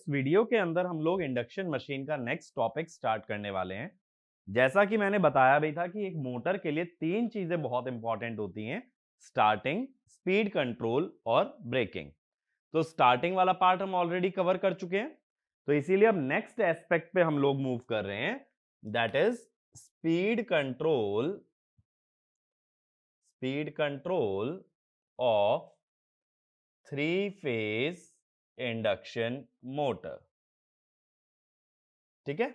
Video के अंदर हम लोग इंडक्शन मशीन का नेक्स्ट टॉपिक स्टार्ट करने वाले हैं। जैसा कि मैंने बताया भी था कि एक मोटर के लिए तीन चीजें बहुत इंपॉर्टेंट होती हैं: स्टार्टिंग, स्पीड कंट्रोल और ब्रेकिंग। तो स्टार्टिंग वाला पार्ट हम ऑलरेडी कवर कर चुके हैं, तो इसीलिए अब नेक्स्ट एस्पेक्ट पे हम लोग मूव कर रहे हैं, that is speed control. Speed control of three phase induction motor. ठीक है।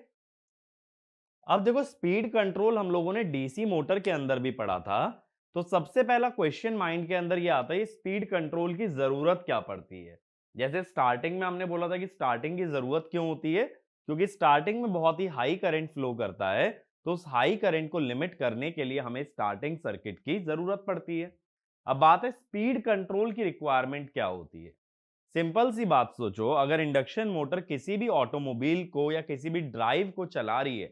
अब देखो, स्पीड कंट्रोल हम लोगों ने डीसी मोटर के अंदर भी पढ़ा था। तो सबसे पहला क्वेश्चन माइंड के अंदर ये आता है, स्पीड कंट्रोल की जरूरत क्या पड़ती है। जैसे स्टार्टिंग में हमने बोला था कि स्टार्टिंग की जरूरत क्यों होती है, क्योंकि स्टार्टिंग में बहुत ही हाई करंट फ्लो करता है। तो उस हाई करंट को लिमिट करने के लिए हमें स्टार्टिंग सर्किट की जरूरत पड़ती है। अब बात है स्पीड कंट्रोल की रिक्वायरमेंट क्या होती है। सिंपल सी बात सोचो, अगर इंडक्शन मोटर किसी भी ऑटोमोबाइल को या किसी भी ड्राइव को चला रही है,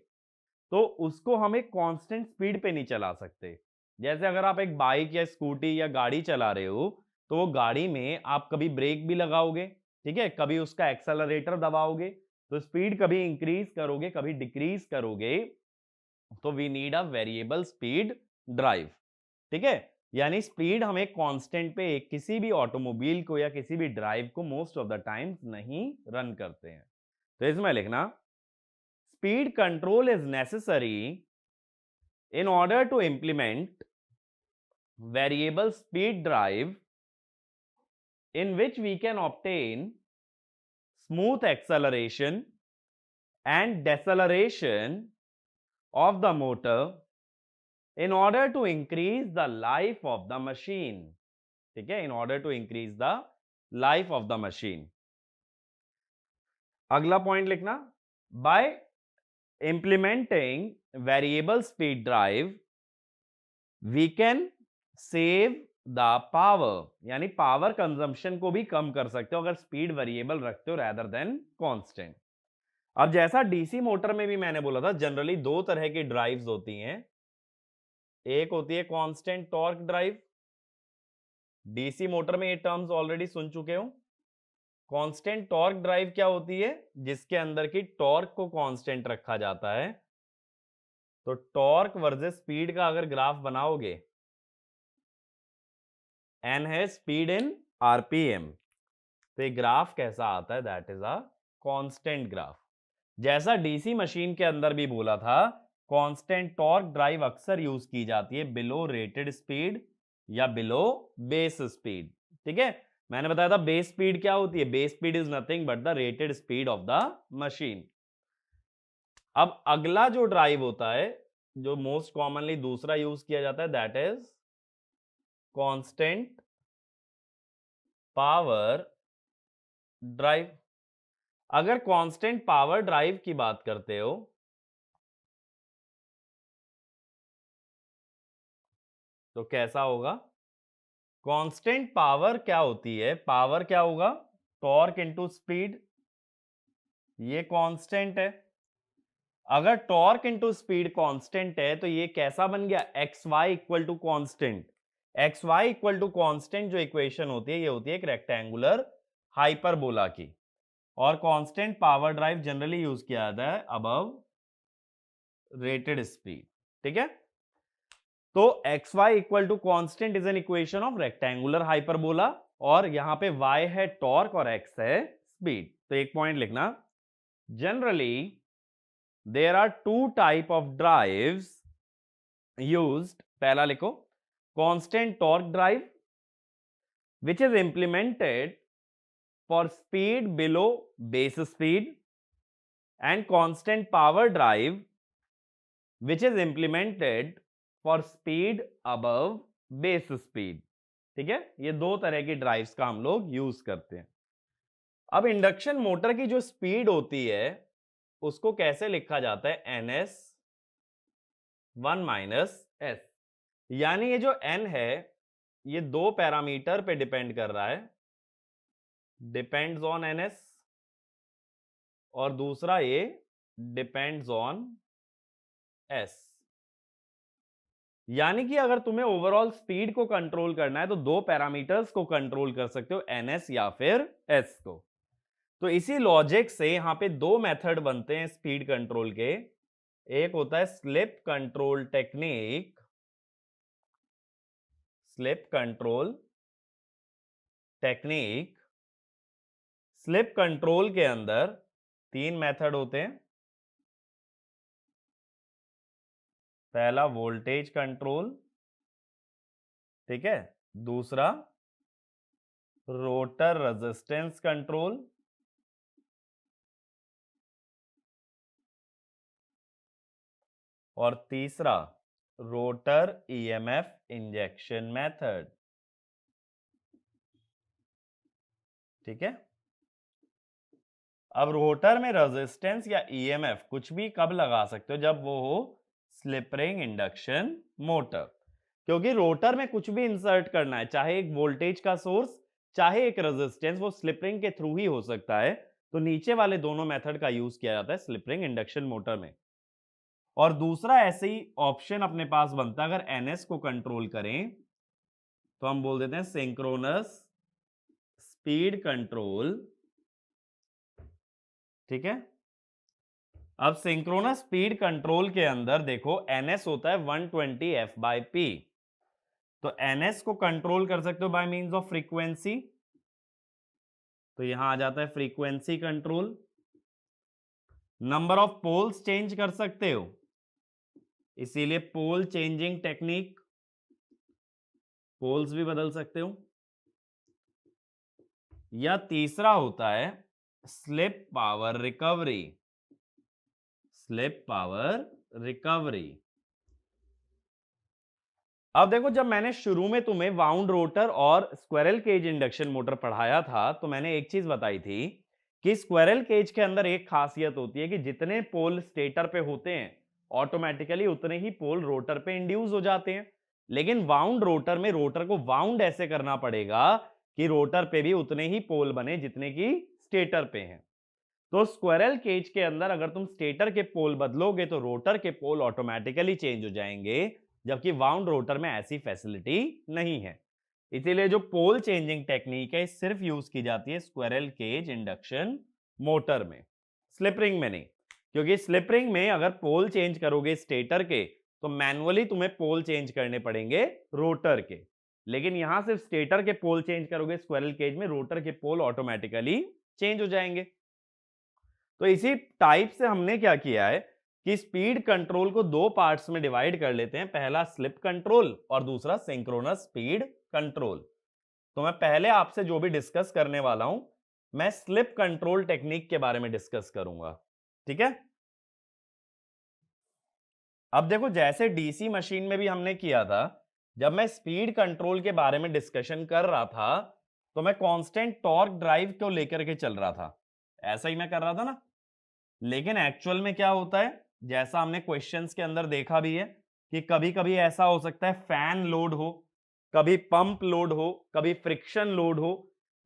तो उसको हम एक कांस्टेंट स्पीड पे नहीं चला सकते। जैसे अगर आप एक बाइक या स्कूटी या गाड़ी चला रहे हो, तो वो गाड़ी में आप कभी ब्रेक भी लगाओगे, ठीक है, कभी उसका एक्सेलरेटर दबाओगे, तो स्पीड कभी इंक्रीज करोगे कभी डिक्रीज करोगे। तो we need a variable speed drive. ठीक है। यानी स्पीड हमें कांस्टेंट पे किसी भी ऑटोमोबाइल को या किसी भी ड्राइव को मोस्ट ऑफ द टाइम्स नहीं रन करते हैं। तो इसमें लिखना, speed control is necessary in order to implement variable speed drive in which we can obtain smooth acceleration and deceleration of the motor in order to increase the life of the machine. ठीक है, in order to increase the life of the machine. अगला point लिखना, by implementing variable speed drive we can save the power, यानी power consumption को भी कम कर सकते हो अगर स्पीड वेरिएबल रखते हो रैदर देन कांस्टेंट। अब जैसा डीसी मोटर में भी मैंने बोला था, जनरली दो तरह की ड्राइव्स होती हैं। एक होती है constant torque drive. DC motor में ये टर्म्स ऑलरेडी सुन चुके हो। कांस्टेंट टॉर्क ड्राइव क्या होती है, जिसके अंदर की टॉर्क को कांस्टेंट रखा जाता है। तो टॉर्क वर्सेस स्पीड का अगर ग्राफ बनाओगे, एन है स्पीड इन आरपीएम, तो ये ग्राफ कैसा आता है, that is a constant graph. जैसा डीसी मशीन के अंदर भी बोला था, कांस्टेंट टॉर्क ड्राइव अक्सर यूज की जाती है बिलो रेटेड स्पीड या बिलो बेस स्पीड। ठीक है। मैंने बताया था बेस स्पीड क्या होती है, base speed is nothing but the rated speed of the machine. अब अगला जो ड्राइव होता है, जो मोस्ट कॉमनली दूसरा यूज किया जाता है, that is constant power drive. अगर कांस्टेंट पावर ड्राइव की बात करते हो, तो कैसा होगा। कांस्टेंट पावर क्या होती है, पावर क्या होगा, टॉर्क इनटू स्पीड, ये कांस्टेंट है। अगर टॉर्क इनटू स्पीड कांस्टेंट है, तो ये कैसा बन गया, x y equal to constant. X y equal to constant जो इक्वेशन होती है, ये होती है एक रेक्टेंगुलर हाइपरबोला की। और constant power drive generally use किया जाता है अबव रेटेड स्पीड। ठीक है। तो x y equal to constant is an equation of rectangular hyperbola, और यहां पे y है टॉर्क और x है स्पीड। तो एक पॉइंट लिखना, generally there are two type of drives used. पहला लिखो, constant torque drive which is implemented for speed below base speed, and constant power drive which is implemented for speed above base speed. ठीक है, ये दो तरह की drives का हम लोग यूज करते हैं। अब इंडक्शन मोटर की जो स्पीड होती है, उसको कैसे लिखा जाता है, N S one minus S. यानी ये जो एन है, ये दो पैरामीटर पे डिपेंड कर रहा है, डिपेंड्स ऑन एन एस, और दूसरा ये डिपेंड्स ऑन एस। यानी कि अगर तुम्हें ओवरऑल स्पीड को कंट्रोल करना है, तो दो पैरामीटर्स को कंट्रोल कर सकते हो, एनएस या फिर एस को। तो इसी लॉजिक से यहां पे दो मेथड बनते हैं स्पीड कंट्रोल के। एक होता है slip control technique, slip control technique. Slip control के अंदर तीन मेथड होते हैं। पहला वोल्टेज कंट्रोल, ठीक है, दूसरा रोटर रेजिस्टेंस कंट्रोल, और तीसरा रोटर ईएमएफ इंजेक्शन मेथड। ठीक है, अब रोटर में रेजिस्टेंस या ईएमएफ कुछ भी कब लगा सकते हो? जब वो हो स्लिप रिंग इंडक्शन मोटर, क्योंकि रोटर में कुछ भी इंसर्ट करना है, चाहे एक वोल्टेज का सोर्स चाहे एक रेजिस्टेंस, वो स्लिप रिंग के थ्रू ही हो सकता है। तो नीचे वाले दोनों मेथड का यूज किया जाता है स्लिप रिंग इंडक्शन मोटर में। और दूसरा ऐसे ही ऑप्शन अपने पास बनता है, अगर एनएस को कंट्रोल करें तो हम बोल देते हैं सिंक्रोनस स्पीड कंट्रोल। ठीक है, अब सिंक्रोनस स्पीड कंट्रोल के अंदर देखो एनएस होता है 120 एफ बाई पी। तो एनएस को कंट्रोल कर सकते हो बाय मींस ऑफ फ्रीक्वेंसी, तो यहां आ जाता है frequency control. Number of poles change कर सकते हो, इसीलिए पोल चेंजिंग टेक्निक, पोल्स भी बदल सकते हो। या तीसरा होता है slip power recovery, slip power recovery. अब देखो, जब मैंने शुरू में तुम्हें वाउंड रोटर और स्क्विरल केज इंडक्शन मोटर पढ़ाया था तो मैंने एक चीज बताई थी कि स्क्विरल केज के अंदर एक खासियत होती है कि जितने पोल स्टेटर पे होते हैं ऑटोमेटिकली उतने ही पोल रोटर पे इंड्यूस हो जाते हैं। लेकिन वाउंड रोटर में रोटर को वाउंड ऐसे करना पड़ेगा कि रोटर पे भी उतने ही पोल बने जितने की स्टेटर पे हैं। तो स्क्विरल केज के अंदर अगर तुम स्टेटर के पोल बदलोगे तो रोटर के पोल ऑटोमेटिकली चेंज हो जाएंगे, जबकि वाउंड रोटर में ऐसी फैसिलिटी नहीं है। इसीलिए जो पोल चेंजिंग टेक्निक है सिर्फ यूज की जाती है स्क्विरल केज इंडक्शन मोटर में, स्लिप रिंग में नहीं। क्योंकि स्लिप रिंग में अगर पोल चेंज करोगे स्टेटर के तो मैनुअली तुम्हें पोल चेंज करने पड़ेंगे रोटर के, लेकिन यहां सिर्फ स्टेटर के पोल चेंज करोगे स्क्विरल केज में, रोटर के पोल ऑटोमेटिकली चेंज हो जाएंगे। तो इसी टाइप से हमने क्या किया है कि स्पीड कंट्रोल को दो पार्ट्स में डिवाइड कर लेते हैं, पहला स्लिप कंट्रोल और दूसरा सिंक्रोनस स्पीड कंट्रोल। तो मैं पहले आपसे जो भी डिस्कस करने वाला हूं, मैं स्लिप कंट्रोल टेक्निक के बारे में डिस्कस करूंगा। ठीक है, अब देखो जैसे डीसी मशीन में भी हमने किया था, जब मैं स्पीड कंट्रोल के बारे में डिस्कशन कर रहा था तो मैं कांस्टेंट टॉर्क ड्राइव को लेकर के चल रहा था, ऐसा ही मैं कर रहा था ना। लेकिन एक्चुअल में क्या होता है, जैसा हमने क्वेश्चंस के अंदर देखा भी है कि कभी कभी ऐसा हो सकता है फैन लोड हो, कभी पंप लोड हो, कभी फ्रिक्शन लोड हो।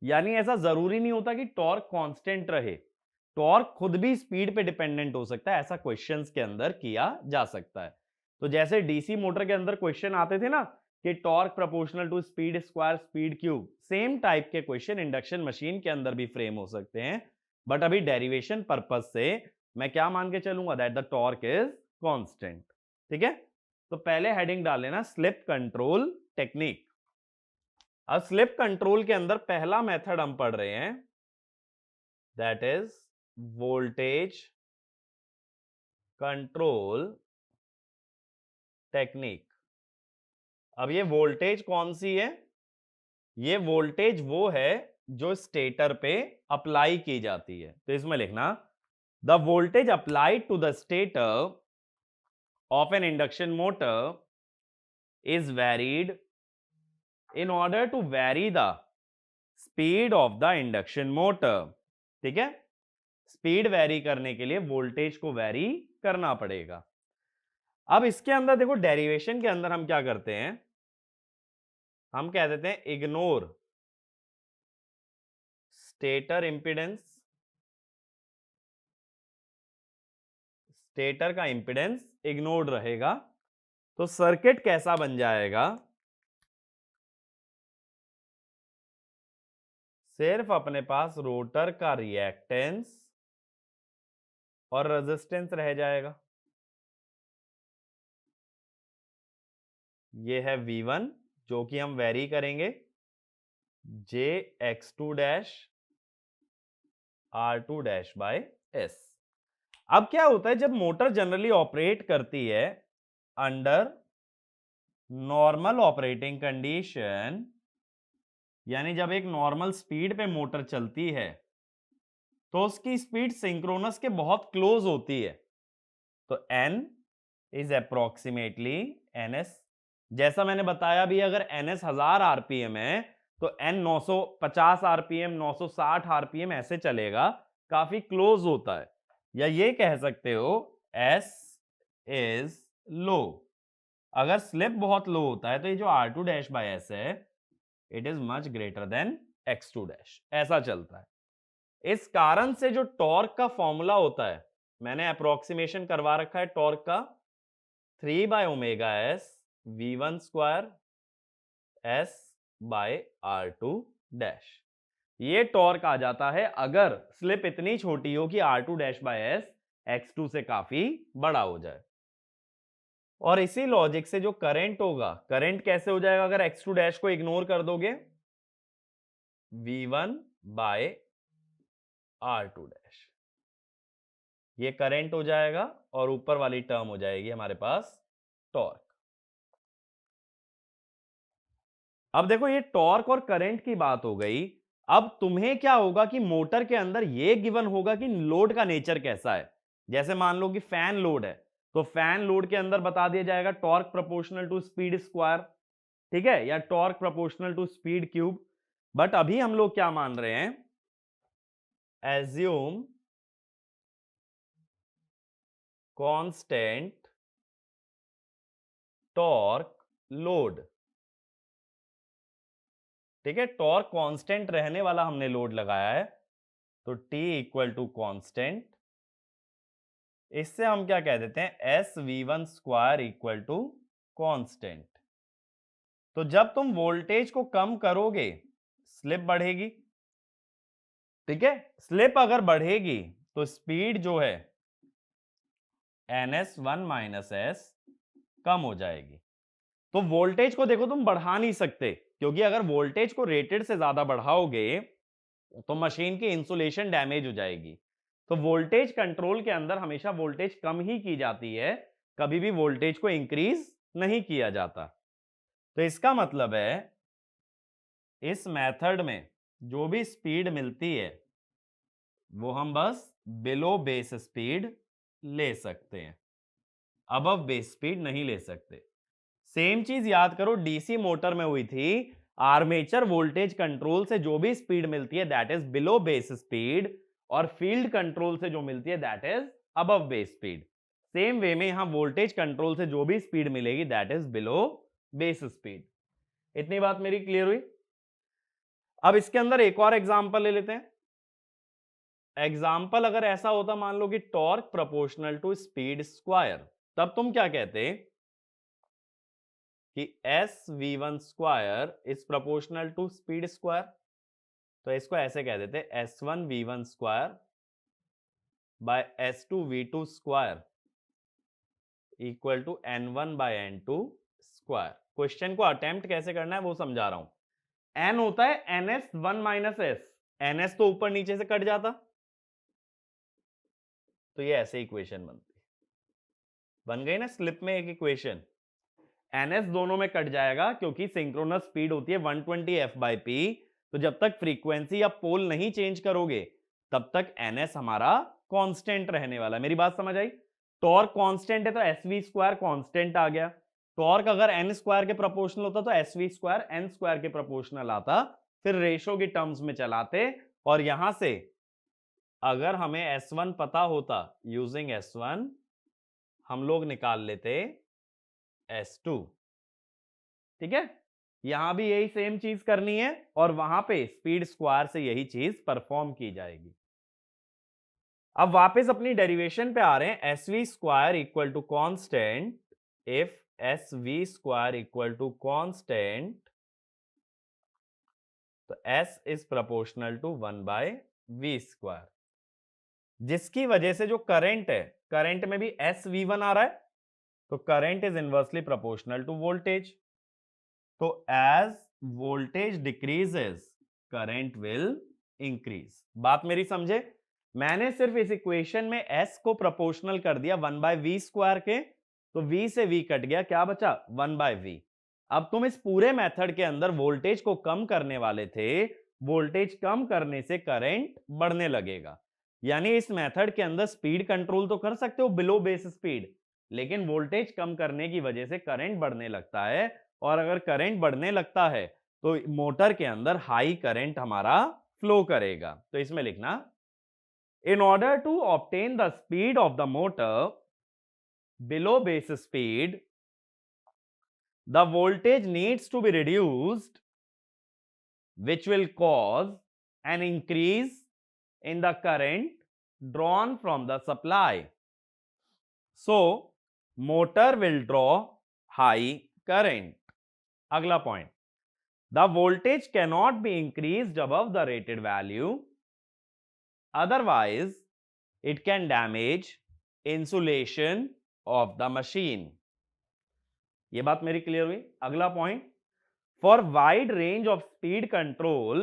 यानी ऐसा जरूरी नहीं होता कि टॉर्क कांस्टेंट रहे, टॉर्क खुद भी स्पीड पे डिपेंडेंट हो सकता है, ऐसा क्वेश्चंस के अंदर किया जा सकता है। तो जैसे डीसी मोटर के अंदर क्वेश्चन आते थे ना कि torque proportional to speed square speed cube, same type के क्वेश्चन इंडक्शन मशीन के अंदर भी फ्रेम हो सकते हैं। बट अभी डेरिवेशन पर्पस से मैं क्या मान के चलूंगा, that the torque is constant. ठीक है, तो पहले हेडिंग डाल लेना स्लिप कंट्रोल टेक्निक। अब स्लिप कंट्रोल के अंदर पहला मेथड हम पढ़ रहे हैं, that is voltage control technique. अब ये वोल्टेज कौन सी है? ये वोल्टेज वो है जो स्टेटर पे अप्लाई की जाती है। तो इसमें लिखना the voltage applied to the stator of an induction motor is varied in order to vary the speed of the induction motor। ठीक है, स्पीड वेरी करने के लिए वोल्टेज को वेरी करना पड़ेगा। अब इसके अंदर देखो डेरिवेशन के अंदर हम क्या करते हैं, हम कह देते हैं इग्नोर स्टेटर इंपिडेंस, स्टेटर का इंपिडेंस इग्नोर्ड रहेगा। तो सर्किट कैसा बन जाएगा, सिर्फ अपने पास रोटर का रिएक्टेंस और रेजिस्टेंस रह जाएगा। ये है V1 जो कि हम वेरी करेंगे जे x2 dash R2 dash by S। अब क्या होता है, जब मोटर जनरली ऑपरेट करती है अंडर नॉर्मल ऑपरेटिंग कंडीशन, यानी जब एक नॉर्मल स्पीड पे मोटर चलती है तो उसकी स्पीड सिंक्रोनस के बहुत क्लोज होती है। तो n इज अप्रोक्सीमेटली ns। जैसा मैंने बताया भी, अगर ns 1000 आरपीएम है तो n 950 आरपीएम 960 आरपीएम ऐसे चलेगा, काफी क्लोज होता है। या ये कह सकते हो s इज लो। अगर स्लिप बहुत लो होता है तो ये जो R2 डैश बाय S है it is much greater than X2 dash, ऐसा चलता है। इस कारण से जो टॉर्क का फॉर्मूला होता है, मैंने अप्रोक्सीमेशन करवा रखा है टॉर्क का, 3 by omega S V1 square S by R2 dash. ये टॉर्क आ जाता है अगर स्लिप इतनी छोटी हो कि R2 dash by S X2 से काफी बड़ा हो जाए। और इसी लॉजिक से जो करंट होगा, करंट कैसे हो जाएगा अगर X2 डैश को इग्नोर कर दोगे, V1 बाय R2 डैश, ये करंट हो जाएगा और ऊपर वाली टर्म हो जाएगी हमारे पास टॉर्क। अब देखो ये टॉर्क और करंट की बात हो गई। अब तुम्हें क्या होगा कि मोटर के अंदर ये गिवन होगा कि लोड का नेचर कैसा है। जैसे मान लो कि फैन लोड है तो फैन लोड के अंदर बता दिया जाएगा torque proportional to speed square, ठीक है, या torque proportional to speed cube. But अभी हम लोग क्या मान रहे हैं, एज्यूम कांस्टेंट टॉर्क लोड, ठीक है, टॉर्क कांस्टेंट रहने वाला हमने लोड लगाया है तो T इक्वल टू कांस्टेंट। इससे हम क्या कह देते हैं, S V1 square equal to constant. तो जब तुम वोल्टेज को कम करोगे स्लिप बढ़ेगी, ठीक है, स्लिप अगर बढ़ेगी तो स्पीड जो है ns1 माइनस एस कम हो जाएगी। तो वोल्टेज को देखो तुम बढ़ा नहीं सकते, क्योंकि अगर वोल्टेज को रेटेड से ज्यादा बढ़ाओगे तो मशीन की इंसुलेशन डैमेज हो जाएगी। तो वोल्टेज कंट्रोल के अंदर हमेशा वोल्टेज कम ही की जाती है, कभी भी वोल्टेज को इंक्रीज नहीं किया जाता। तो इसका मतलब है इस मेथड में जो भी स्पीड मिलती है वो हम बस बिलो बेस स्पीड ले सकते हैं, अबव बेस स्पीड नहीं ले सकते। सेम चीज याद करो डीसी मोटर में हुई थी, आर्मेचर वोल्टेज कंट्रोल से जो भी स्पीड मिलती है that is below base speed, और फील्ड कंट्रोल से जो मिलती है that is above base speed. Same way में यहां वोल्टेज कंट्रोल से जो भी स्पीड मिलेगी that is below base speed. इतनी बात मेरी क्लियर हुई। अब इसके अंदर एक और एग्जांपल ले लेते हैं। एग्जाम्पल अगर ऐसा होता, मान लो कि torque proportional to speed square, तब तुम क्या कहते कि S V1 square is proportional to speed square. तो इसको ऐसे कह देते S1 V1 square by S2 V2 square equal to N1 by N2 square. Question को अटेम्प्ट कैसे करना है वो समझा रहा हूं। N होता है NS1 माइनस S, NS तो ऊपर नीचे से कट जाता, तो ये ऐसे इक्वेशन बनती, बन गई ना स्लिप में एक इक्वेशन। NS दोनों में कट जाएगा क्योंकि सिंक्रोनस स्पीड होती है 120 F/P, तो जब तक फ्रीक्वेंसी या पोल नहीं चेंज करोगे तब तक NS हमारा कांस्टेंट रहने वाला है। मेरी बात समझ आई। टॉर्क कांस्टेंट है तो SV स्क्वायर कांस्टेंट आ गया। टॉर्क अगर n स्क्वायर के प्रोपोर्शनल होता तो SV स्क्वायर n स्क्वायर के प्रोपोर्शनल आता, फिर रेशो की टर्म्स में चलाते, और यहां से अगर हमें S1 पता होता यूजिंग S1 हम लोग निकाल लेते S2, ठीक है। यहां भी यही सेम चीज करनी है और वहां पे स्पीड स्क्वायर से यही चीज परफॉर्म की जाएगी। अब वापस अपनी डेरिवेशन पे आ रहे हैं। S V square equal to constant, if S V square equal to constant तो S is proportional to 1/v², जिसकी वजह से जो करंट है, करंट में भी SV1 आ रहा है, तो current is inversely proportional to voltage. तो as voltage decreases current will increase. बात मेरी समझे? मैंने सिर्फ इस इक्वेशन में S को प्रोपोर्शनल कर दिया 1/v² के, तो V से V कट गया, क्या बचा? 1/v। अब तुम इस पूरे मेथड के अंदर वोल्टेज को कम करने वाले थे, वोल्टेज कम करने से करंट बढ़ने लगेगा। यानी इस मेथड के अंदर स्पीड कंट्रोल तो कर सकते हो बिलो बेस स्पीड, लेकिन वोल्टेज कम करने की वजह से करंट बढ़ने लगता है, और अगर करंट बढ़ने लगता है तो मोटर के अंदर हाई करंट हमारा फ्लो करेगा। तो इसमें लिखना, in order to obtain the speed of the motor below base speed, the voltage needs to be reduced, which will cause an increase in the current drawn from the supply. So, motor will draw high current. अगला point, the voltage cannot be increased above the rated value, otherwise it can damage insulation of the machine. ये बात मेरी clear हुई? अगला point, for wide range of speed control,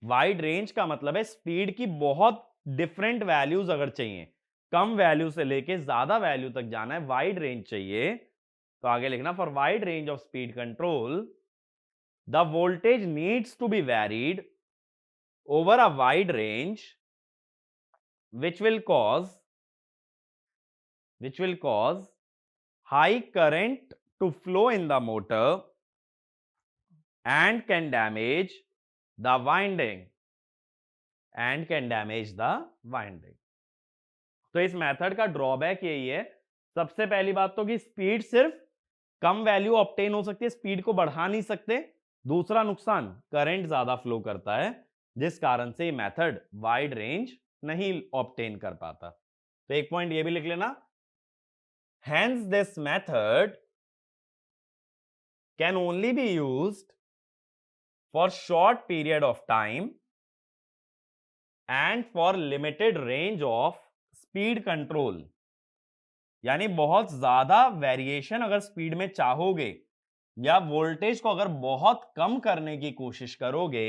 wide range का मतलब है speed की बहुत डिफरेंट वैल्यूज अगर चाहिए, कम वैल्यू से लेके ज्यादा वैल्यू तक जाना है, वाइड रेंज चाहिए, तो आगे लिखना, for wide range of speed control the voltage needs to be varied over a wide range which will cause high current to flow in the motor and can damage the winding तो इस method का drawback यही है, सबसे पहली बात तो कि स्पीड सिर्फ कम वैल्यू ऑब्टेन हो सकती है, स्पीड को बढ़ा नहीं सकते। दूसरा नुकसान, करंट ज्यादा फ्लो करता है, जिस कारण से ये मेथड वाइड रेंज नहीं ऑब्टेन कर पाता। तो एक पॉइंट ये भी लिख लेना, hence this method can only be used for short period of time and for limited range of speed control। यानी बहुत ज्यादा वेरिएशन अगर स्पीड में चाहोगे या वोल्टेज को अगर बहुत कम करने की कोशिश करोगे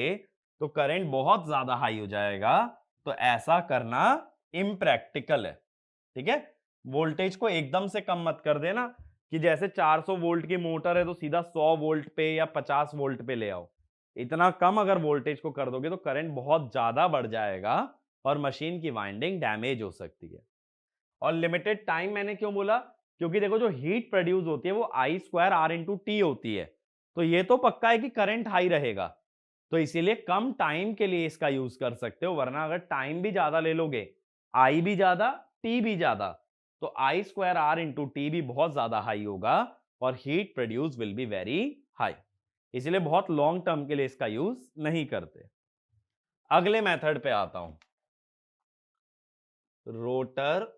तो करंट बहुत ज्यादा हाई हो जाएगा, तो ऐसा करना इम्प्रैक्टिकल है। ठीक है, वोल्टेज को एकदम से कम मत कर देना कि जैसे 400 वोल्ट की मोटर है तो सीधा 100 वोल्ट पे या 50 वोल्ट पे ले आओ। इतना कम अगर वोल्टेज को कर दोगे तो करंट बहुत ज्यादा बढ़ जाएगा और मशीन की वाइंडिंग डैमेज हो सकती है। और लिमिटेड टाइम मैंने क्यों बोला? क्योंकि देखो जो हीट प्रोड्यूस होती है वो I²R/T होती है, तो ये तो पक्का है कि करंट हाई रहेगा, तो इसीलिए कम टाइम के लिए इसका यूज कर सकते हो, वरना अगर टाइम भी ज्यादा ले लोगे, I भी ज्यादा, T भी ज्यादा, तो I²R/T भी बहुत ज्यादा हाई होगा और heat produce will be very high, इसलिए बहुत लॉन्ग टर्म के लिए इसका यूज नहीं करते। अगले मेथड पे आता हूं, रोटर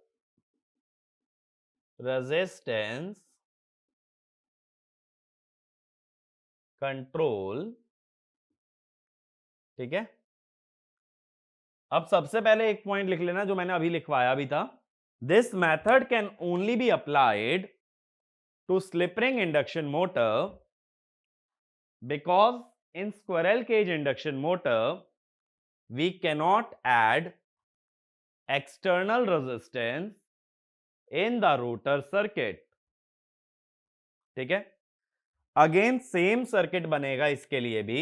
रेजिस्टेंस कंट्रोल। ठीक है, अब सबसे पहले एक पॉइंट लिख लेना जो मैंने अभी लिखवाया भी था, this method can only be applied to slip ring induction motor because in squirrel cage induction motor we cannot add external resistance in the rotor circuit. ठीक है, अगेन सेम सर्किट बनेगा इसके लिए भी,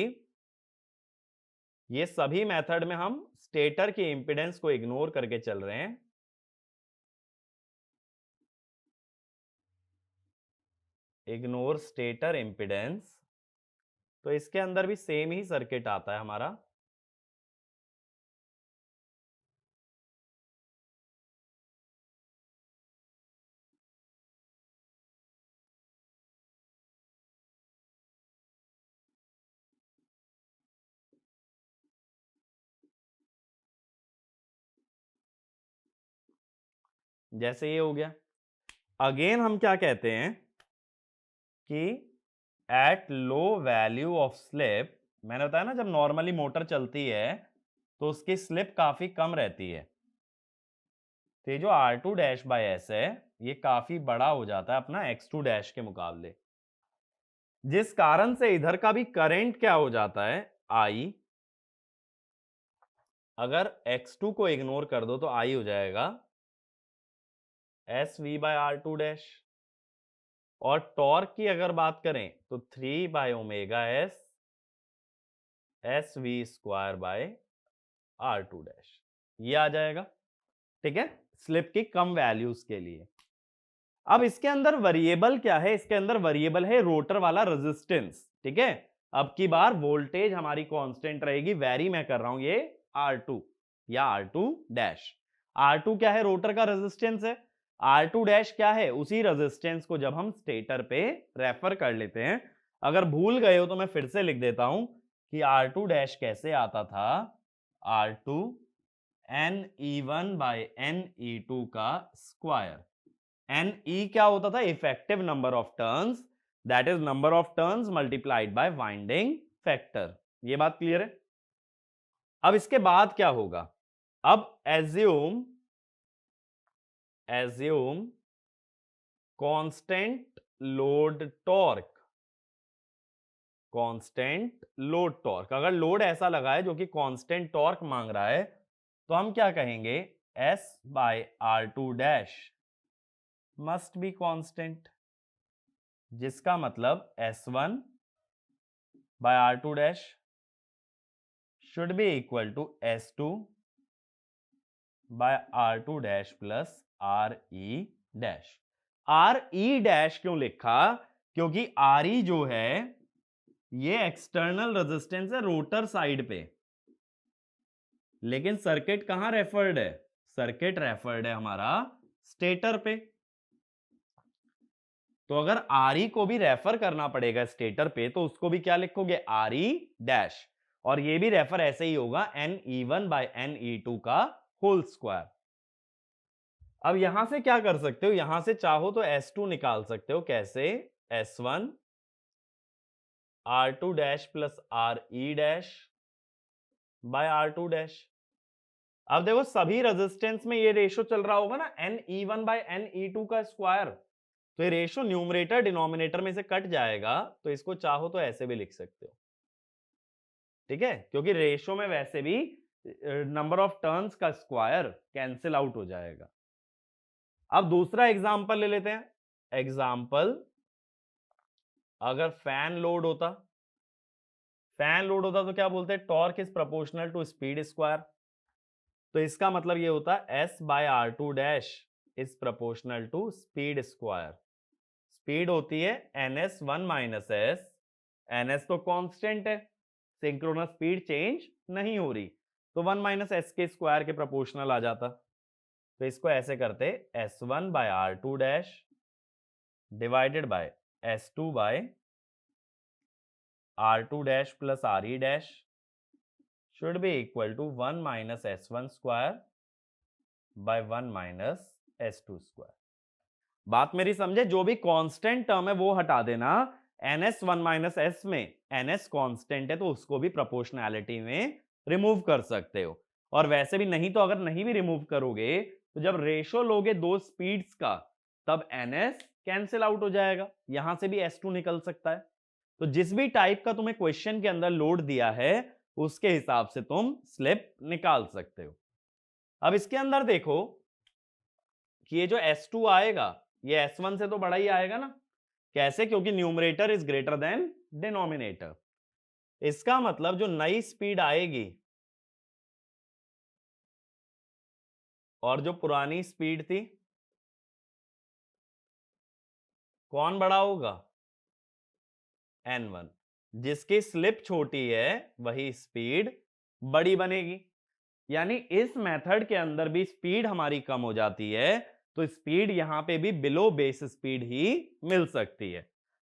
ये सभी मेथड में हम स्टेटर की इंपीडेंस को इग्नोर करके चल रहे हैं। इग्नोर स्टेटर इंपीडेंस, तो इसके अंदर भी सेम ही सर्किट आता है हमारा। जैसे ये हो गया, अगेन हम क्या कहते हैं कि at low value of slip मैंने बताया ना, जब नॉर्मली मोटर चलती है तो उसकी स्लिप काफी कम रहती है, तो ये जो R2 डैश बाय एस है ये काफी बड़ा हो जाता है अपना X2 डैश के मुकाबले, जिस कारण से इधर का भी करंट क्या हो जाता है, I। अगर X2 को इग्नोर कर दो तो I हो जाएगा SV बाय R2 डैश, और टॉर्क की अगर बात करें तो 3 by omega S SV square by R2 dash, ये आ जाएगा। ठीक है, स्लिप की कम वैल्यूज के लिए। अब इसके अंदर वेरिएबल क्या है, इसके अंदर वेरिएबल है रोटर वाला रेजिस्टेंस। ठीक है, अब की बार वोल्टेज हमारी कांस्टेंट रहेगी, वेरी मैं कर रहा हूं ये R2 या R2 डैश। R2 क्या है, रोटर का रेजिस्टेंस है। R2 डैश क्या है, उसी रेजिस्टेंस को जब हम स्टेटर पे रेफर कर लेते हैं। अगर भूल गए हो तो मैं फिर से लिख देता हूं कि R2 डैश कैसे आता था, R2 NE1 बाय NE2 का स्क्वायर। NE क्या होता था, effective number of turns, that is number of turns multiplied by winding factor. ये बात क्लियर है। अब इसके बाद क्या होगा, अब assume constant load torque, constant load torque. अगर लोड ऐसा लगा है जो कि कांस्टेंट टॉर्क मांग रहा है तो हम क्या कहेंगे, S by R2 dash must be constant, जिसका मतलब S1 by R2 dash should be equal to S2 by R2 dash plus RE dash। RE dash क्यों लिखा, क्योंकि RE जो है ये एक्सटर्नल रेजिस्टेंस है रोटर साइड पे, लेकिन सर्किट कहां रेफर्ड है, सर्किट रेफर्ड है हमारा स्टेटर पे। तो अगर RE को भी रेफर करना पड़ेगा स्टेटर पे तो उसको भी क्या लिखोगे, RE डैश, और ये भी रेफर ऐसे ही होगा NE1 बाय NE2 का होल स्क्वायर। अब यहां से क्या कर सकते हो, यहां से चाहो तो S2 निकाल सकते हो, कैसे, S1 R2 dash plus RE dash by R2 dash. अब देखो सभी रेजिस्टेंस में ये रेशो चल रहा होगा ना, NE1 बाय NE2 का स्क्वायर, तो ये रेशो न्यूमरेटर डिनोमिनेटर में से कट जाएगा, तो इसको चाहो तो ऐसे भी लिख सकते हो। ठीक है, क्योंकि रेशो में वैसे भी नंबर ऑफ टर्न्स का स्क्वायर कैंसिल आउट हो जाएगा। अब दूसरा एग्जांपल ले लेते हैं। एग्जांपल, अगर फैन लोड होता, तो क्या बोलते हैं, torque is proportional to speed square. तो इसका मतलब ये होता है S by R2 dash is proportional to speed square. Speed होती है NS1 माइनस S, NS तो कांस्टेंट है, सिंक्रोनस स्पीड चेंज नहीं हो रही, तो 1 माइनस S के स्क्वायर के प्रोपोर्शनल आ जाता। तो इसको ऐसे करते, S1 by R2 dash divided by S2 by R2 dash plus RE dash should be equal to 1 minus S1 square by 1 minus S2 square। बात मेरी समझे, जो भी कांस्टेंट टर्म है वो हटा देना, NS 1 माइनस S में NS कांस्टेंट है तो उसको भी प्रोपोर्शनैलिटी में रिमूव कर सकते हो। और वैसे भी नहीं तो अगर नहीं भी रिमूव करोगे तो जब रेशो लोगे दो स्पीड्स का तब NS कैंसिल आउट हो जाएगा, यहां से भी S2 निकल सकता है। तो जिस भी टाइप का तुम्हें क्वेश्चन के अंदर लोड दिया है उसके हिसाब से तुम स्लिप निकाल सकते हो। अब इसके अंदर देखो कि ये जो S2 आएगा ये S1 से तो बड़ा ही आएगा ना, कैसे, क्योंकि numerator is greater than denominator. इसका मतलब जो नई स्पीड आएगी और जो पुरानी स्पीड थी, कौन बड़ा होगा, N1। जिसकी स्लिप छोटी है वही स्पीड बड़ी बनेगी। यानी इस मेथड के अंदर भी स्पीड हमारी कम हो जाती है तो स्पीड यहां पे भी बिलो बेस स्पीड ही मिल सकती है।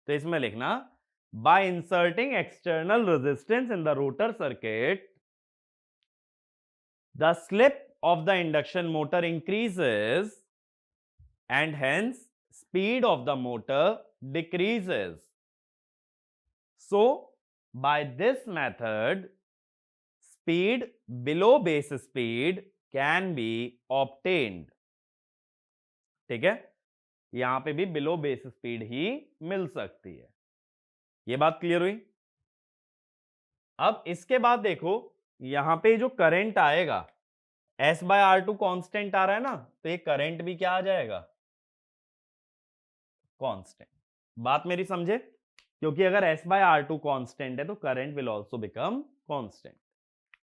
तो इसमें लिखना, by inserting external resistance in the rotor circuit the slip of the induction motor increases and hence speed of the motor decreases. So by this method speed below base speed can be obtained. ठीक है, यहां पे भी below base speed ही मिल सकती है। ये बात क्लियर हुई। अब इसके बाद देखो, यहां पे जो करंट आएगा, S बाय R2 कांस्टेंट आ रहा है ना, तो ये करंट भी क्या आ जाएगा, कांस्टेंट। बात मेरी समझे, क्योंकि अगर S बाय R2 कांस्टेंट है तो current will also become constant.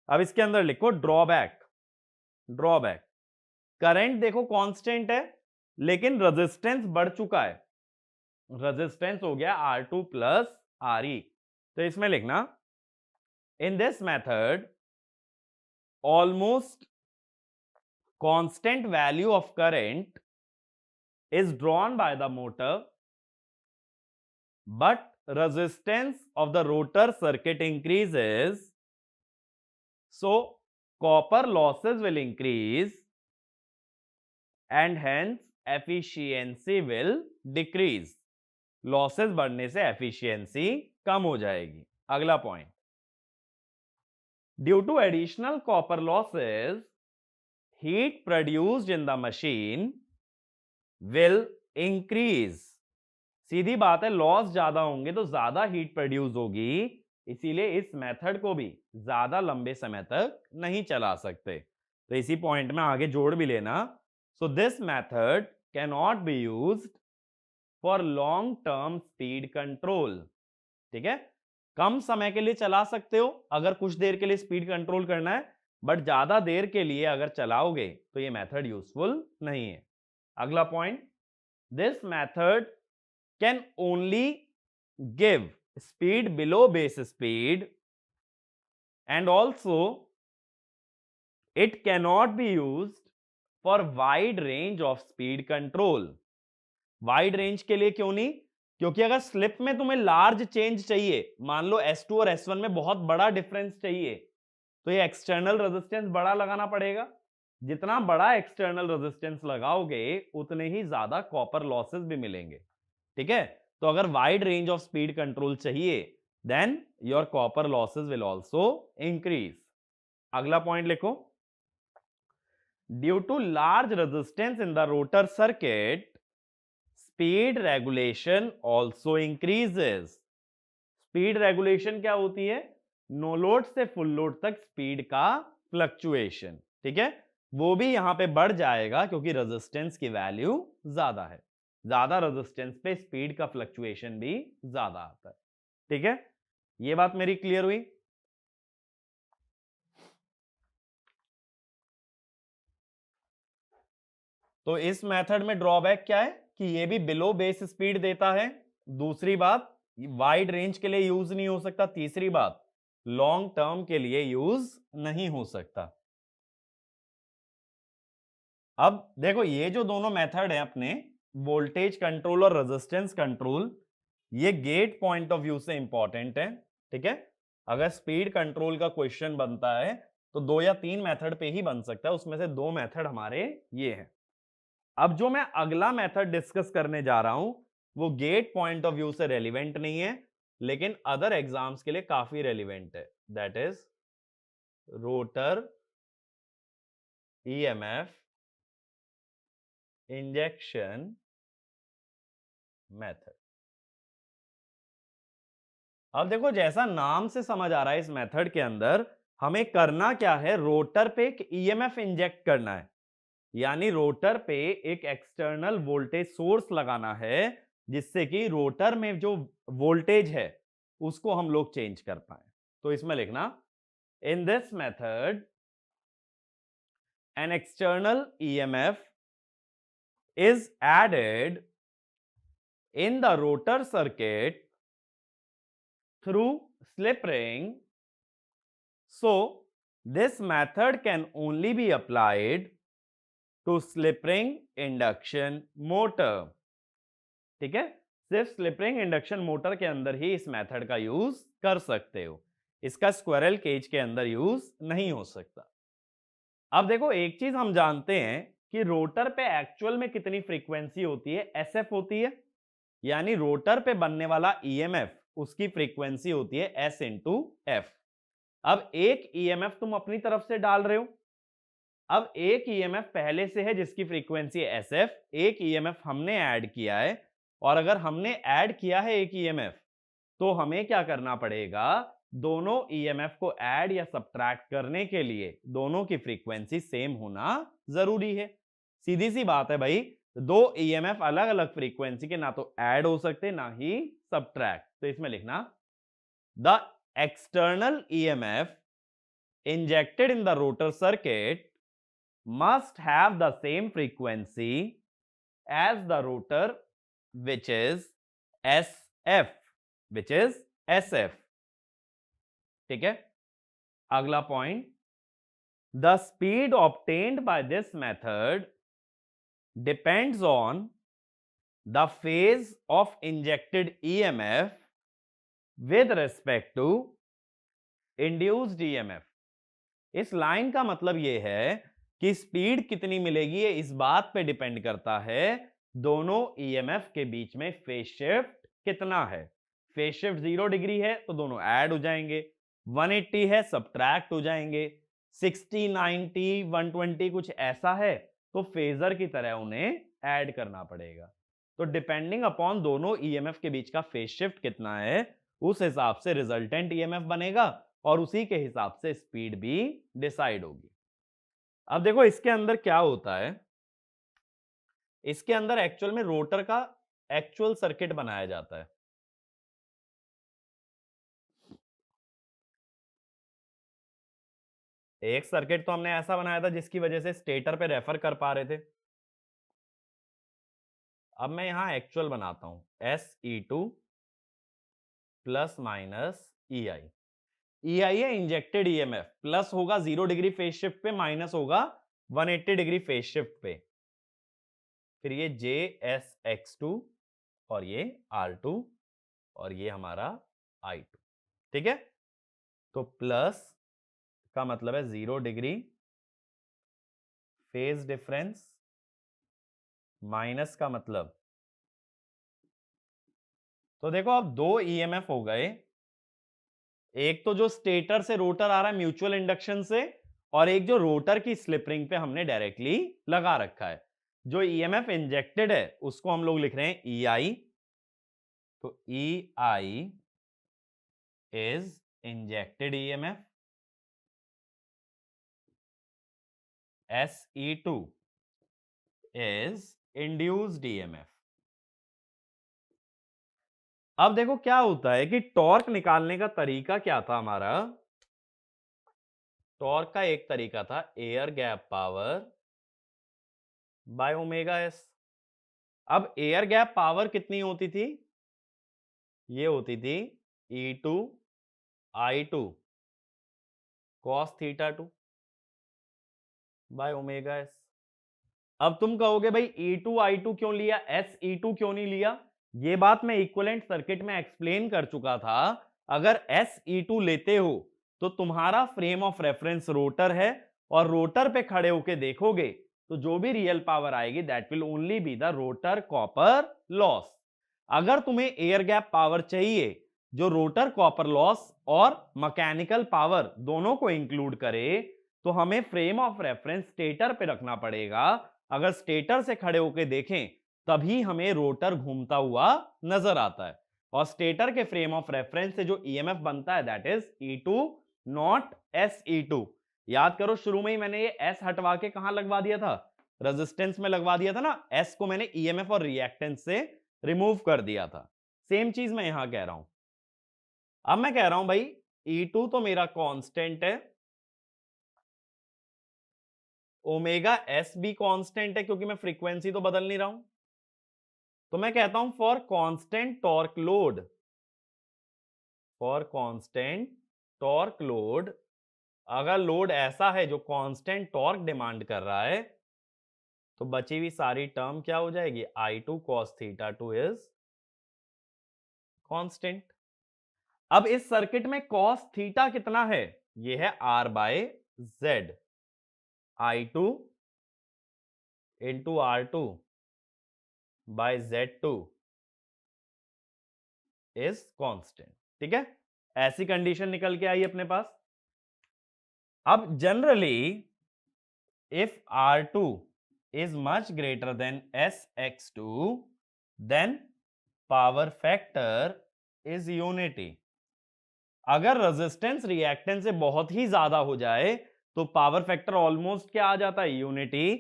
अब इसके अंदर लिखो ड्रॉबैक। ड्रॉबैक, करंट देखो कांस्टेंट है, लेकिन रेजिस्टेंस बढ़ चुका है। रेजिस्टेंस हो गया R2 प्लस RE। तो इसमें लिखना, in this method almost constant value of current is drawn by the motor, but resistance of the rotor circuit increases, so copper losses will increase and hence efficiency will decrease। losses बढ़ने से efficiency कम हो जाएगी। अगला point, due to additional copper losses, heat produced in the machine will increase। सीधी बात है, loss ज्यादा होंगे तो ज्यादा हीट प्रोड्यूस होगी, इसीलिए इस मेथड को भी ज्यादा लंबे समय तक नहीं चला सकते। तो इसी पॉइंट में आगे जोड़ भी लेना, so this method can not be used for long term speed control. ठीक है, कम समय के लिए चला सकते हो अगर कुछ देर के लिए स्पीड कंट्रोल करना है, बट ज्यादा देर के लिए अगर चलाओगे तो ये मेथड यूजफुल नहीं है। अगला point, this method can only give speed below base speed and also it cannot be used for wide range of speed control. Wide range के लिए क्यों नहीं, क्योंकि अगर स्लिप में तुम्हें लार्ज चेंज चाहिए, मान लो S2 और S1 में बहुत बड़ा डिफरेंस चाहिए, तो ये एक्सटर्नल रेजिस्टेंस बड़ा लगाना पड़ेगा। जितना बड़ा एक्सटर्नल रेजिस्टेंस लगाओगे उतने ही ज्यादा कॉपर लॉसेस भी मिलेंगे। ठीक है, तो अगर wide range of speed control चाहिए, then your copper losses will also increase. अगला पॉइंट लिखो, due to large resistance in the rotor circuit speed regulation also increases. Speed regulation क्या होती है, नो लोड से फुल लोड तक speed का fluctuation. ठीक है, वो भी यहां पे बढ़ जाएगा क्योंकि रेजिस्टेंस की वैल्यू ज्यादा है। ज्यादा रेजिस्टेंस पे स्पीड का फ्लक्चुएशन भी ज्यादा आता है। ठीक है, ये बात मेरी क्लियर हुई। तो इस मेथड में ड्रॉबैक क्या है कि ये भी बिलो बेस स्पीड देता है। दूसरी बात, वाइड रेंज के लिए यूज नहीं हो सकता। तीसरी बात, लॉन्ग टर्म के लिए यूज नहीं हो सकता। अब देखो, ये जो दोनों मेथड है अपने, वोल्टेज कंट्रोल और रेजिस्टेंस कंट्रोल, ये गेट पॉइंट ऑफ व्यू से इंपॉर्टेंट है। ठीक है, अगर स्पीड कंट्रोल का क्वेश्चन बनता है तो 2 या 3 मेथड पे ही बन सकता है, उसमें से 2 मेथड हमारे ये हैं। अब जो मैं अगला मेथड डिस्कस करने जा रहा हूं वो गेट पॉइंट ऑफ व्यू से रेलिवेंट नहीं है, लेकिन अदर एग्जाम्स के लिए काफी रेलिवेंट है। That is rotor EMF injection method. अब देखो, जैसा नाम से समझ आ रहा है, इस मेथड के अंदर हमें करना क्या है, रोटर पे एक ईएमएफ इंजेक्ट करना है। यानी रोटर पे एक एक्सटर्नल वोल्टेज सोर्स लगाना है जिससे कि रोटर में जो वोल्टेज है उसको हम लोग चेंज कर पाए। तो इसमें लिखना, in this method an external EMF is added in the rotor circuit through slip ring, so this method can only be applied to slip ring induction motor। ठीक है, सिर्फ स्लिप रिंग इंडक्शन मोटर के अंदर ही इस method का use कर सकते हो, इसका स्क्विरल केज के अंदर यूज नहीं हो सकता। अब देखो, एक चीज हम जानते हैं कि रोटर पे एक्चुअल में कितनी फ्रीक्वेंसी होती है, एसएफ होती है। यानी रोटर पे बनने वाला ईएमएफ उसकी फ्रीक्वेंसी होती है S इंटू एफ। अब एक ईएमएफ तुम अपनी तरफ से डाल रहे हो, अब एक ईएमएफ पहले से है जिसकी फ्रीक्वेंसी है SF, एक ईएमएफ हमने ऐड किया है, और अगर हमने ऐड किया है एक ईएमएफ तो हमें क्या करना पड़ेगा, दोनों ईएमएफ को ऐड या सब्ट्रैक्ट करने के लिए दोनों की फ्रीक्वेंसी सेम होना जरूरी है। सीधी सी बात है भाई, दो ईएमएफ अलग अलग फ्रीक्वेंसी के ना तो ऐड हो सकते ना ही सब्ट्रैक्ट। तो इसमें लिखना the external EMF injected in the rotor circuit must have the same frequency as the rotor, which is SF, which is SF। ठीक है, अगला point, the speed obtained by this method depends on the phase of injected EMF with respect to induced EMF। इस line का मतलब यह है कि speed कितनी मिलेगी ये इस बात पे डिपेंड करता है दोनों ईएमएफ के बीच में फेज शिफ्ट कितना है। फेज शिफ्ट 0 डिग्री है तो दोनों ऐड हो जाएंगे, 180 है सब्ट्रैक्ट हो जाएंगे, 60, 90, 120 कुछ ऐसा है तो फेजर की तरह उन्हें ऐड करना पड़ेगा। तो डिपेंडिंग अपॉन दोनों ईएमएफ के बीच का फेज शिफ्ट कितना है उस हिसाब से रिजल्टेंट ईएमएफ बनेगा और उसी के हिसाब से स्पीड भी डिसाइड होगी। अब देखो इसके अंदर क्या होता है, इसके अंदर एक्चुअल में रोटर का एक्चुअल सर्किट बनाया जाता है। एक सर्किट तो हमने ऐसा बनाया था जिसकी वजह से स्टेटर पे रेफर कर पा रहे थे। अब मैं यहां एक्चुअल बनाता हूं, SE2 plus minus EI। EI है इंजेक्टेड ईएमएफ, प्लस होगा 0 डिग्री फेज शिफ्ट पे, माइनस होगा 180 डिग्री फेज शिफ्ट पे। फिर ये JSX2 और ये R2 और ये हमारा I2। ठीक है, तो प्लस का मतलब है 0 डिग्री फेज डिफरेंस, माइनस का मतलब, तो देखो अब दो ईएमएफ हो गए, एक तो जो स्टेटर से रोटर आ रहा है म्यूचुअल इंडक्शन से, और एक जो रोटर की स्लिप रिंग पे हमने डायरेक्टली लगा रखा है। जो ईएमएफ इंजेक्टेड है उसको हम लोग लिख रहे हैं EI, तो EI is injected EMF, SE2 is induced EMF. अब देखो क्या होता है कि टॉर्क निकालने का तरीका क्या था हमारा, टॉर्क का एक तरीका था air gap power bye omega S. अब एयर गैप पावर कितनी होती थी, ये होती थी E2 I2 cos theta 2 bye omega S. अब तुम कहोगे भाई E2 I2 क्यों लिया, SE2 क्यों नहीं लिया, ये बात मैं इक्विवेलेंट सर्किट में एक्सप्लेन कर चुका था। अगर SE2 लेते हो तो तुम्हारा फ्रेम ऑफ रेफरेंस रोटर है, और रोटर पे खड़े होके देखोगे तो जो भी रियल पावर आएगी that will only be the rotor copper loss. अगर तुम्हें एयर गैप पावर चाहिए जो रोटर कॉपर लॉस और मैकेनिकल पावर दोनों को इंक्लूड करे, तो हमें फ्रेम ऑफ रेफरेंस स्टेटर पे रखना पड़ेगा। अगर स्टेटर से खड़े होकर देखें तभी हमें रोटर घूमता हुआ नजर आता है, और स्टेटर के फ्रेम ऑफ रेफरेंस से जो ईएमएफ बनता है that is E2 not SE2। याद करो शुरू में ही मैंने ये S हटवा के कहां लगवा दिया था, रेजिस्टेंस में लगवा दिया था ना, S को मैंने ईएमएफ और रिएक्टेंस से रिमूव कर दिया था। सेम चीज मैं यहां कह रहा हूं। अब मैं कह रहा हूं भाई E2 तो मेरा कांस्टेंट है, ओमेगा S भी कांस्टेंट है क्योंकि मैं फ्रीक्वेंसी तो बदल नहीं रहा हूं। तो मैं कहता हूं for constant torque load, for constant torque load, अगर लोड ऐसा है जो कांस्टेंट टॉर्क डिमांड कर रहा है तो बची हुई सारी टर्म क्या हो जाएगी, I2 cos theta 2 is constant. अब इस सर्किट में cos थीटा कितना है, ये है R/Z, I2 into R2 bye Z2 is constant. ठीक है, ऐसी कंडीशन निकल के आई अपने पास। अब generally if R2 is much greater than SX2 then power factor is unity। अगर रेजिस्टेंस रिएक्टेंस से बहुत ही ज्यादा हो जाए तो पावर फैक्टर ऑलमोस्ट क्या आ जाता है, यूनिटी।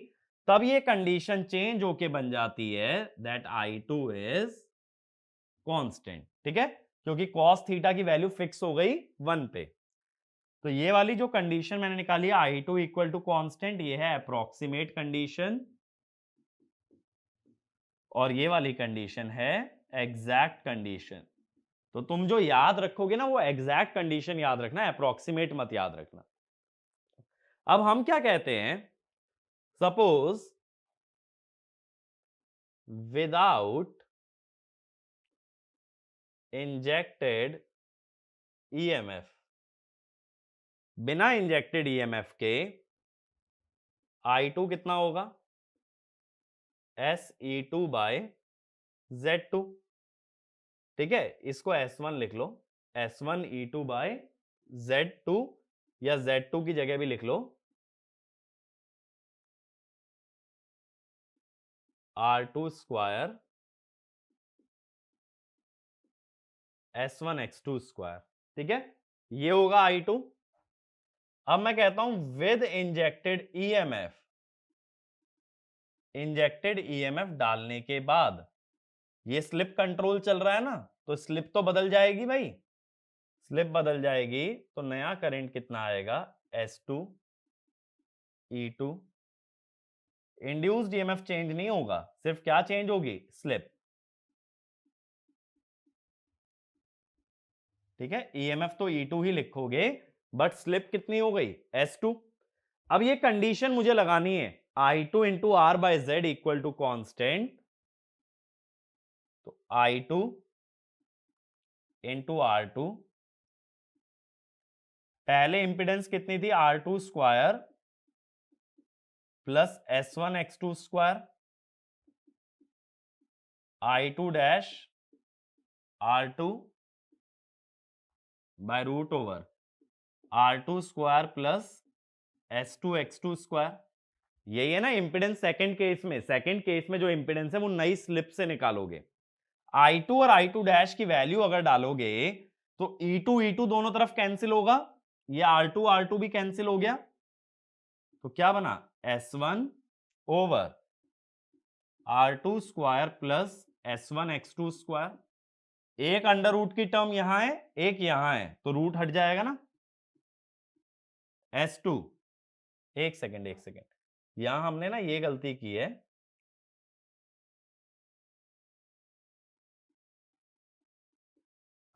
तब ये कंडीशन चेंज होके बन जाती है दैट I2 इज कांस्टेंट। ठीक है, क्योंकि cos थीटा की वैल्यू फिक्स हो गई 1 पे। तो ये वाली जो कंडीशन मैंने निकाली है I2 इक्वल टू कॉन्स्टेंट, ये है अप्रोक्सीमेट कंडीशन, और ये वाली कंडीशन है एग्जैक्ट कंडीशन। तो तुम जो याद रखोगे ना वो एग्जैक्ट कंडीशन याद रखना, अप्रोक्सीमेट मत याद रखना। अब हम क्या कहते हैं, सपोज विदाउट इंजेक्टेड ईएमएफ, बिना इंजेक्टेड ईएमएफ के I2 कितना होगा, SE2 बाय Z2। ठीक है, इसको S1 लिख लो, S1 E2 बाय Z2, या Z2 की जगह भी लिख लो R2 square S1 X2 square. ठीक है, ये होगा I2। अब मैं कहता हूं with injected EMF, injected EMF डालने के बाद ये स्लिप कंट्रोल चल रहा है ना, तो स्लिप तो बदल जाएगी भाई, स्लिप बदल जाएगी तो नया करंट कितना आएगा, S2 E2। Induced EMF change नहीं होगा, सिर्फ क्या चेंज होगी, स्लिप। ठीक है, ईएमएफ तो E2 ही लिखोगे बट स्लिप कितनी हो गई, S2। अब ये कंडीशन मुझे लगानी है I2 into R by Z equal to constant, तो I2 इंटू R2, पहले इंपिडेंस कितनी थी, R2 square plus S1 X2 square, I2 dash R2 by root over R2 square plus S2 X2 square. यही है ना इंपिडेंस सेकंड केस में, second case में जो इंपिडेंस है वो नई स्लिप से निकालोगे। I2 और I2 डैश की वैल्यू अगर डालोगे तो E2 E2 दोनों तरफ कैंसिल होगा, ये R2 R2 भी कैंसिल हो गया, तो क्या बना, S1 over R2 square plus S1 X2 square. एक अंडर रूट की टर्म यहां है, एक यहां है, तो रूट हट जाएगा ना, S2। एक सेकेंड यहां हमने ना ये गलती की है,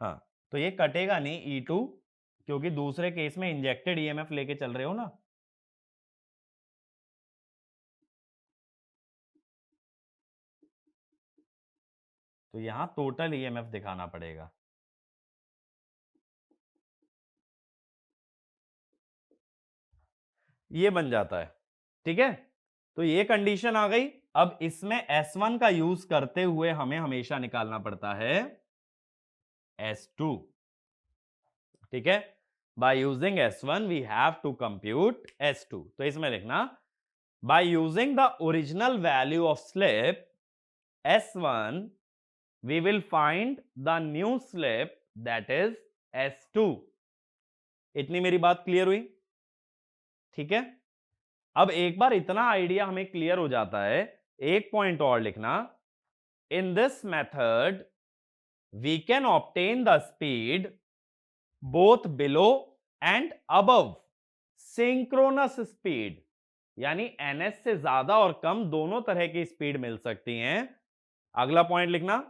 हाँ, तो ये कटेगा नहीं E2, क्योंकि दूसरे केस में इंजेक्टेड ईएमएफ लेके चल रहे हो ना। तो यहां टोटल ईएमएफ दिखाना पड़ेगा। ये बन जाता है। ठीक है, तो ये कंडीशन आ गई। अब इसमें S1 का यूज करते हुए हमें हमेशा निकालना पड़ता है S2। ठीक है, by using S1 we have to compute S2। तो इसमें लिखना by using the original value of slip S1 we will find the new slip that is S2। इतनी मेरी बात क्लियर हुई। ठीक है, अब एक बार इतना आइडिया हमें क्लियर हो जाता है, एक पॉइंट और लिखना, in this method we can obtain the speed both below and above synchronous speed, यानी ns से ज्यादा और कम दोनों तरह की स्पीड मिल सकती हैं। अगला पॉइंट लिखना,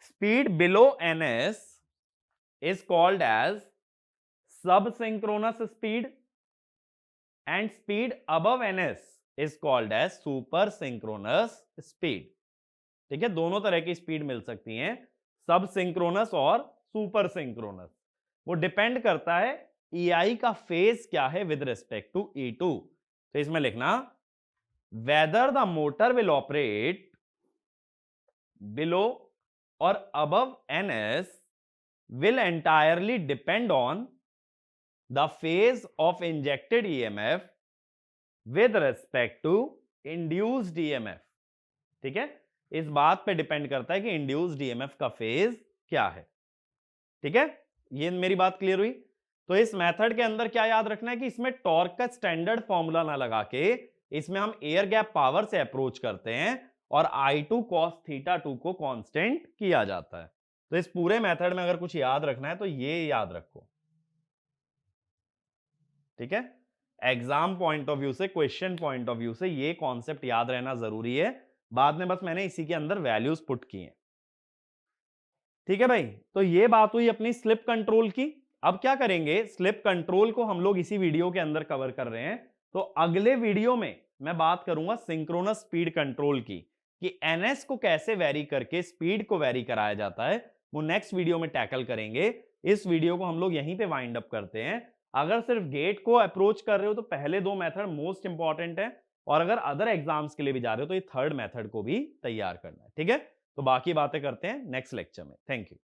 speed below ns is called as subsynchronous speed and speed above ns is called as super synchronous speed। ठीक है, दोनों तरह की स्पीड मिल सकती हैं, सब सिंक्रोनस और सुपर सिंक्रोनस। वो डिपेंड करता है EI का फेज क्या है विद रिस्पेक्ट टू E2। तो इसमें लिखना whether the motor will operate below और above ns will entirely depend on the phase of injected EMF with respect to induced EMF। ठीक है, इस बात पे डिपेंड करता है कि इंड्यूस्ड EMF का फेज क्या है। ठीक है, ये मेरी बात क्लियर हुई। तो इस मेथड के अंदर क्या याद रखना है कि इसमें टॉर्क का स्टैंडर्ड फॉर्मूला ना लगा के इसमें हम एयर गैप पावर से अप्रोच करते हैं और I2 cos θ2 को कांस्टेंट किया जाता है। तो इस पूरे मेथड में अगर कुछ याद रखना है तो ये याद रखो। ठीक है, एग्जाम पॉइंट ऑफ व्यू से, क्वेश्चन पॉइंट ऑफ व्यू से ये कॉन्सेप्ट याद रहना जरूरी है। बाद में बस मैंने इसी के अंदर वैल्यूज पुट की हैं। ठीक है भाई, तो ये बात हुई अपनी स्लिप कंट्रोल की। अब क्या करेंगे, स्लिप कंट्रोल को हम लोग इसी वीडियो के अंदर कवर कर रहे हैं, तो अगले वीडियो में मैं बात करूंगा सिंक्रोनस स्पीड कंट्रोल की, कि एनएस को कैसे वेरी करके स्पीड को वेरी कराया जाता है, वो नेक्स्ट वीडियो में टैकल करेंगे। इस वीडियो को हम लोग यहीं पे वाइंड अप करते हैं। अगर सिर्फ गेट को अप्रोच कर रहे हो तो पहले दो मेथड मोस्ट इंपॉर्टेंट है, और अगर अदर एग्जाम्स के लिए भी जा रहे हो तो ये थर्ड मेथड को भी तैयार करना है। ठीक है, तो बाकी बातें करते हैं नेक्स्ट लेक्चर में। Thank you.